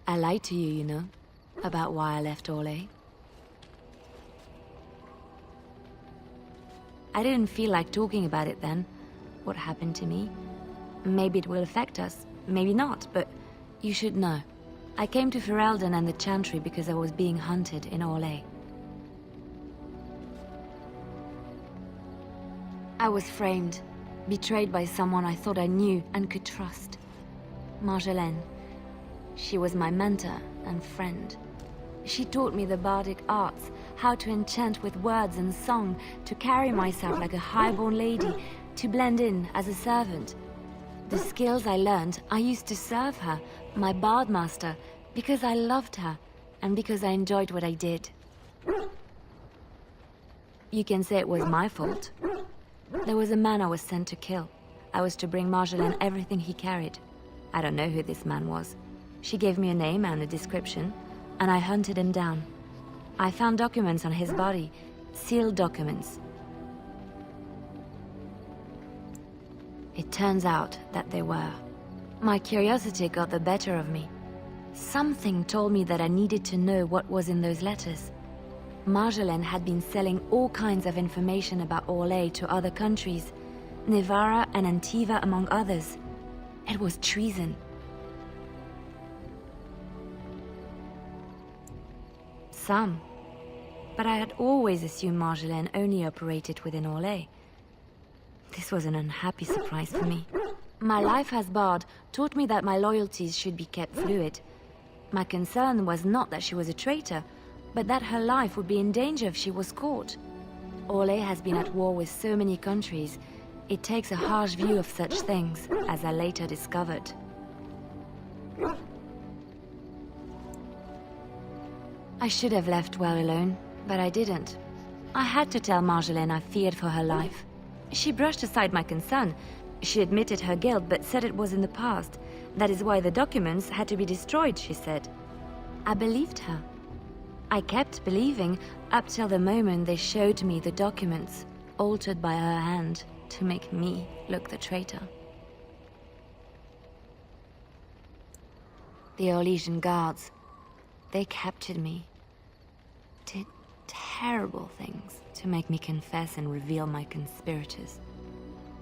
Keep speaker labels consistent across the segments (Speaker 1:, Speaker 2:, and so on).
Speaker 1: I lied to you, you know, about why I left Orlais. I didn't feel like talking about it then, what happened to me. Maybe it will affect us, maybe not, but you should know. I came to Ferelden and the Chantry because I was being hunted in Orlais. I was framed, betrayed by someone I thought I knew and could trust. Marjolaine. She was my mentor and friend. She taught me the bardic arts, how to enchant with words and song, to carry myself like a highborn lady, to blend in as a servant. The skills I learned, I used to serve her, my bard master, because I loved her, and because I enjoyed what I did. You can say it was my fault. There was a man I was sent to kill. I was to bring Marjolaine everything he carried. I don't know who this man was. She gave me a name and a description, and I hunted him down. I found documents on his body, sealed documents. It turns out that they were. My curiosity got the better of me. Something told me that I needed to know what was in those letters. Marjolaine had been selling all kinds of information about Orlais to other countries, Nevarra and Antiva among others. It was treason. Some. But I had always assumed Marjolaine only operated within Orlais. This was an unhappy surprise for me. My life as bard taught me that my loyalties should be kept fluid. My concern was not that she was a traitor, but that her life would be in danger if she was caught. Orlais has been at war with so many countries. It takes a harsh view of such things, as I later discovered. I should have left well alone, but I didn't. I had to tell Marjolaine I feared for her life. She brushed aside my concern. She admitted her guilt, but said it was in the past. That is why the documents had to be destroyed, she said. I believed her. I kept believing up till the moment they showed me the documents, altered by her hand, to make me look the traitor. The Orlesian guards, they captured me. Did terrible things to make me confess and reveal my conspirators.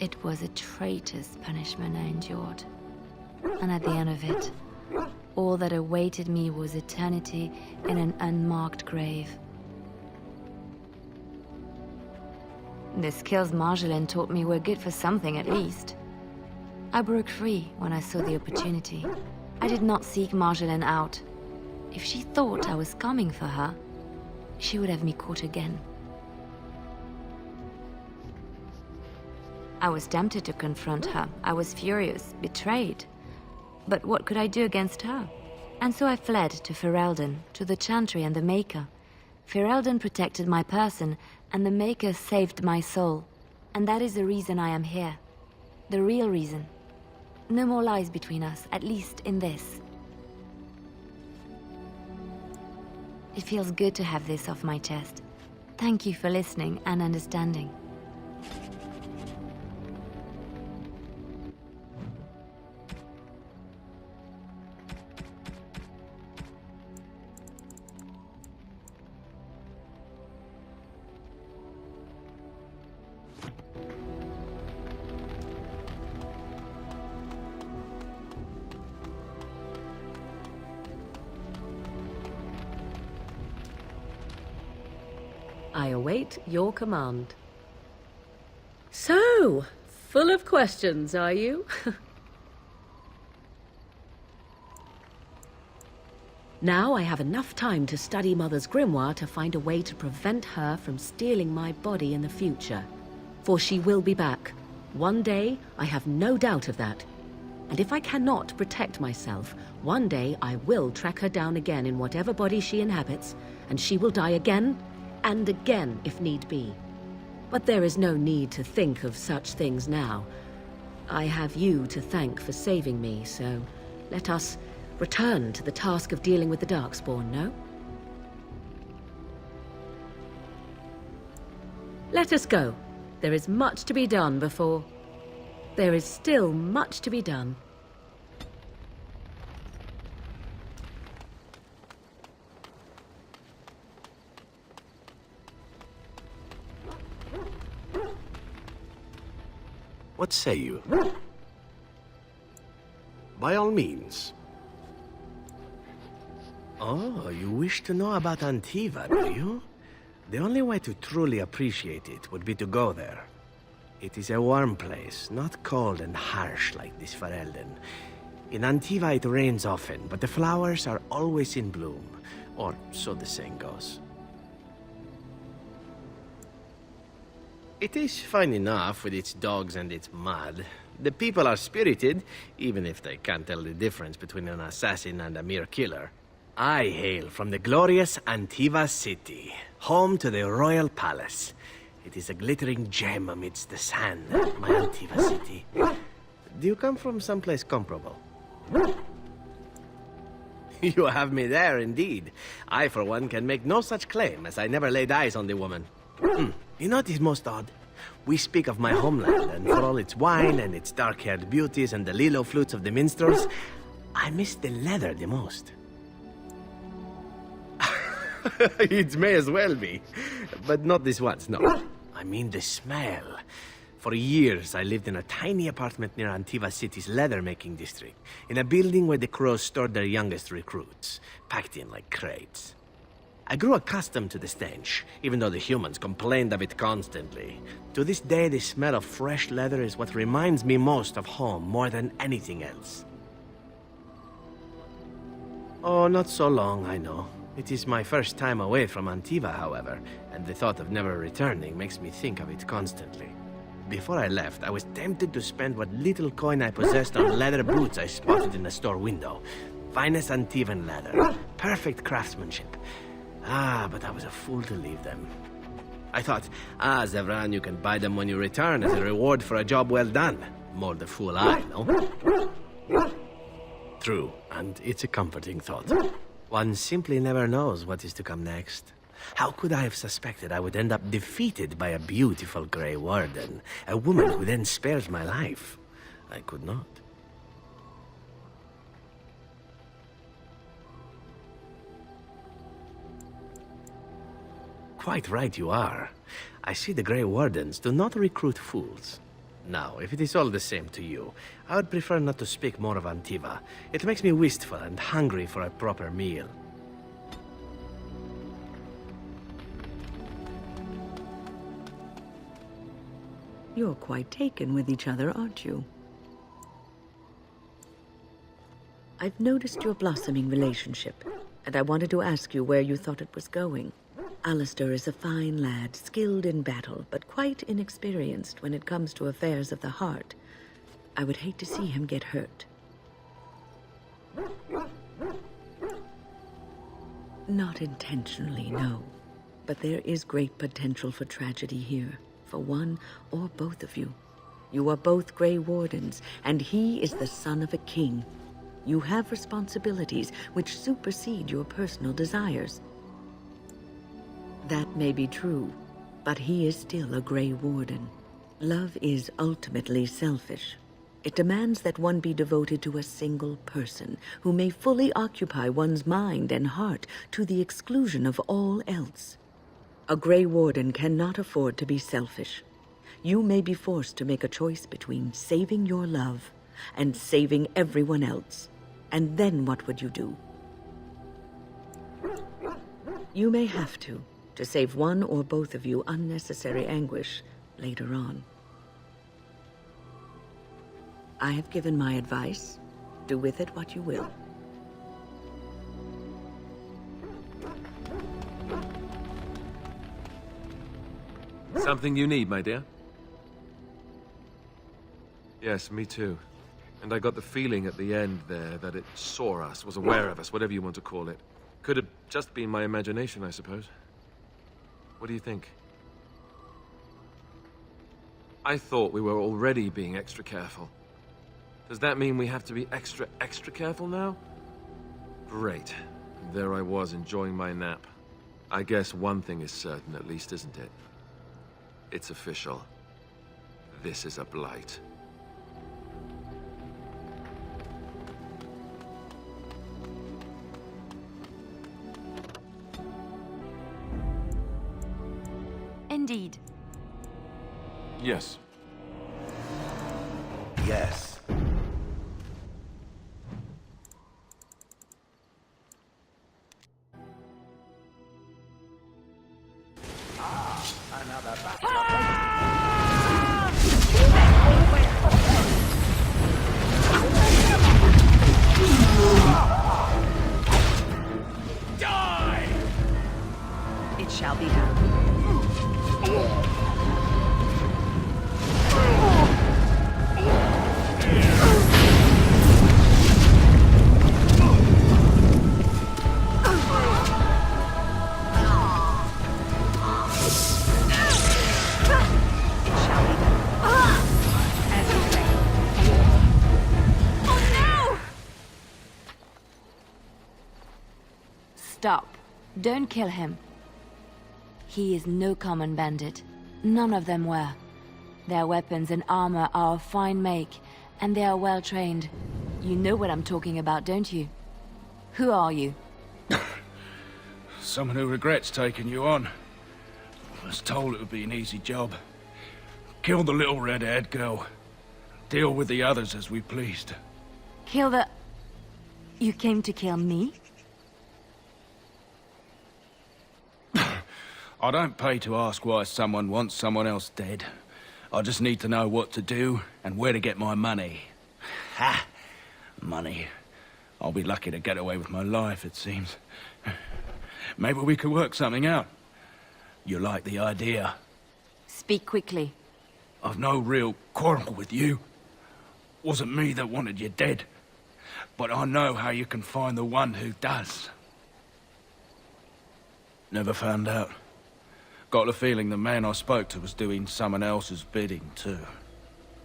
Speaker 1: It was a traitor's punishment I endured. And at the end of it, all that awaited me was eternity in an unmarked grave. The skills Marjolaine taught me were good for something at least. I broke free when I saw the opportunity. I did not seek Marjolaine out. If she thought I was coming for her, she would have me caught again. I was tempted to confront her. I was furious, betrayed. But what could I do against her? And so I fled to Ferelden, to the Chantry and the Maker. Ferelden protected my person, and the Maker saved my soul. And that is the reason I am here. The real reason. No more lies between us, at least in this. It feels good to have this off my chest. Thank you for listening and understanding.
Speaker 2: I await your command. So, full of questions, are you? Now I have enough time to study Mother's grimoire to find a way to prevent her from stealing my body in the future. For she will be back. One day, I have no doubt of that. And if I cannot protect myself, one day I will track her down again in whatever body she inhabits, and she will die again and again if need be. But there is no need to think of such things now. I have you to thank for saving me, so let us return to the task of dealing with the Darkspawn, no? Let us go. There is much to be done before... There is still much to be done.
Speaker 3: What say you? By all means. Oh, you wish to know about Antiva, do you? The only way to truly appreciate it would be to go there. It is a warm place, not cold and harsh like this Ferelden. In Antiva it rains often, but the flowers are always in bloom. Or so the saying goes. It is fine enough with its dogs and its mud. The people are spirited, even if they can't tell the difference between an assassin and a mere killer. I hail from the glorious Antiva city, home to the royal palace. It is a glittering gem amidst the sand, my Antiva city. Do you come from someplace comparable? You have me there, indeed. I, for one, can make no such claim, as I never laid eyes on the woman. You know what is most odd? We speak of my homeland, and for all its wine and its dark-haired beauties and the lilo flutes of the minstrels, I miss the leather the most. It may as well be. But not this once, no. I mean the smell. For years, I lived in a tiny apartment near Antiva City's leather-making district, in a building where the crows stored their youngest recruits, packed in like crates. I grew accustomed to the stench, even though the humans complained of it constantly. To this day, the smell of fresh leather is what reminds me most of home more than anything else. Oh, not so long, I know. It is my first time away from Antiva, however, and the thought of never returning makes me think of it constantly. Before I left, I was tempted to spend what little coin I possessed on leather boots I spotted in a store window. Finest Antivan leather. Perfect craftsmanship. But I was a fool to leave them. I thought, Zevran, you can buy them when you return as a reward for a job well done. More the fool I, no? True, and it's a comforting thought. One simply never knows what is to come next. How could I have suspected I would end up defeated by a beautiful Grey Warden, a woman who then spares my life? I could not. Quite right you are. I see the Grey Wardens do not recruit fools. Now, if it is all the same to you, I would prefer not to speak more of Antiva. It makes me wistful and hungry for a proper meal.
Speaker 2: You're quite taken with each other, aren't you? I've noticed your blossoming relationship, and I wanted to ask you where you thought it was going. Alistair is a fine lad, skilled in battle, but quite inexperienced when it comes to affairs of the heart. I would hate to see him get hurt. Not intentionally, no. But there is great potential for tragedy here, for one or both of you. You are both Grey Wardens, and he is the son of a king. You have responsibilities which supersede your personal desires. That may be true, but he is still a Grey Warden. Love is ultimately selfish. It demands that one be devoted to a single person who may fully occupy one's mind and heart to the exclusion of all else. A Grey Warden cannot afford to be selfish. You may be forced to make a choice between saving your love and saving everyone else. And then what would you do? You may have to save one or both of you unnecessary anguish later on. I have given my advice. Do with it what you will.
Speaker 4: Something you need, my dear? Yes, me too. And I got the feeling at the end there that it saw us, was aware of us, whatever you want to call it. Could have just been my imagination, I suppose. What do you think? I thought we were already being extra careful. Does that mean we have to be extra careful now? Great. There I was, enjoying my nap. I guess one thing is certain, at least, isn't it? It's official. This is a blight.
Speaker 1: Indeed.
Speaker 5: Yes. Yes. Another
Speaker 3: Die!
Speaker 2: It shall be done.
Speaker 1: Stop. Don't kill him. He is no common bandit. None of them were. Their weapons and armor are of fine make, and they are well trained. You know what I'm talking about, don't you? Who are you?
Speaker 6: Someone who regrets taking you on. I was told it would be an easy job. Kill the little red-haired girl. Deal with the others as we pleased.
Speaker 1: Kill the... You came to kill me?
Speaker 6: I don't pay to ask why someone wants someone else dead. I just need to know what to do and where to get my money. Ha! Money. I'll be lucky to get away with my life, it seems. Maybe we could work something out. You like the idea?
Speaker 1: Speak quickly.
Speaker 6: I've no real quarrel with you. Wasn't me that wanted you dead. But I know how you can find the one who does. Never found out. Got the feeling the man I spoke to was doing someone else's bidding, too.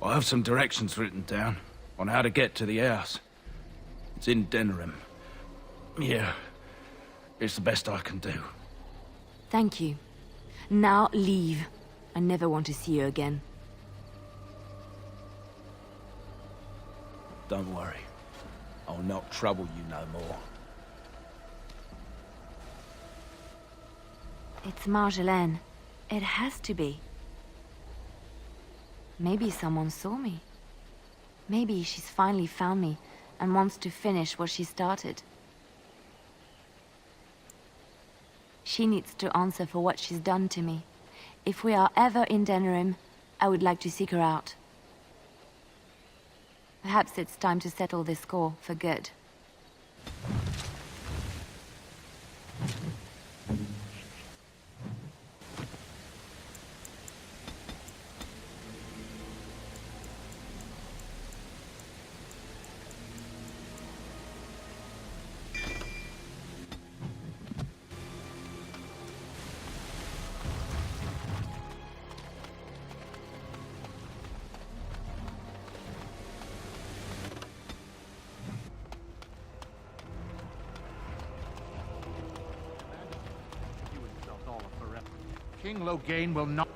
Speaker 6: I have some directions written down on how to get to the house. It's in Denerim. Yeah, it's the best I can do.
Speaker 1: Thank you. Now leave. I never want to see you again.
Speaker 6: Don't worry. I'll not trouble you no more.
Speaker 1: It's Marjolaine. It has to be. Maybe someone saw me. Maybe she's finally found me and wants to finish what she started. She needs to answer for what she's done to me. If we are ever in Denerim, I would like to seek her out. Perhaps it's time to settle this score for good.
Speaker 7: King Loghain will not...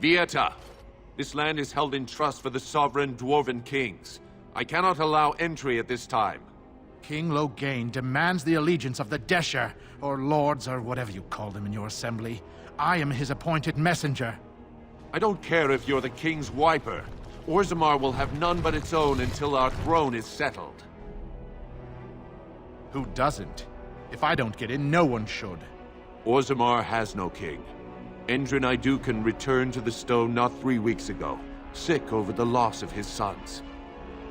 Speaker 8: Vieta, this land is held in trust for the sovereign dwarven kings. I cannot allow entry at this time.
Speaker 7: King Loghain demands the allegiance of the Desher, or lords, or whatever you call them in your assembly. I am his appointed messenger.
Speaker 8: I don't care if you're the king's wiper. Orzammar will have none but its own until our throne is settled.
Speaker 7: Who doesn't? If I don't get in, no one should.
Speaker 8: Orzammar has no king. Endrin Idukan returned to the stone not 3 weeks ago, sick over the loss of his sons.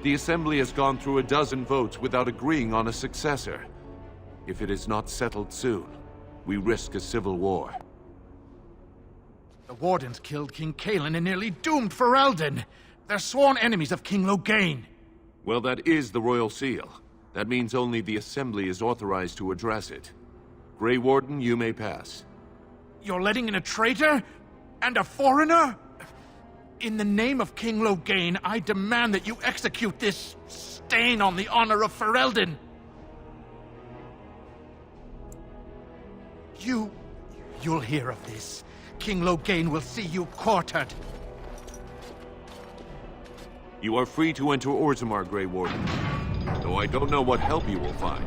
Speaker 8: The Assembly has gone through a dozen votes without agreeing on a successor. If it is not settled soon, we risk a civil war.
Speaker 7: The Wardens killed King Cailan and nearly doomed Ferelden. They're sworn enemies of King Loghain.
Speaker 8: Well, that is the Royal Seal. That means only the Assembly is authorized to address it. Grey Warden, you may pass.
Speaker 7: You're letting in a traitor? And a foreigner? In the name of King Loghain, I demand that you execute this stain on the honor of Ferelden. You'll hear of this. King Loghain will see you quartered.
Speaker 8: You are free to enter Orzammar, Grey Warden. Though I don't know what help you will find.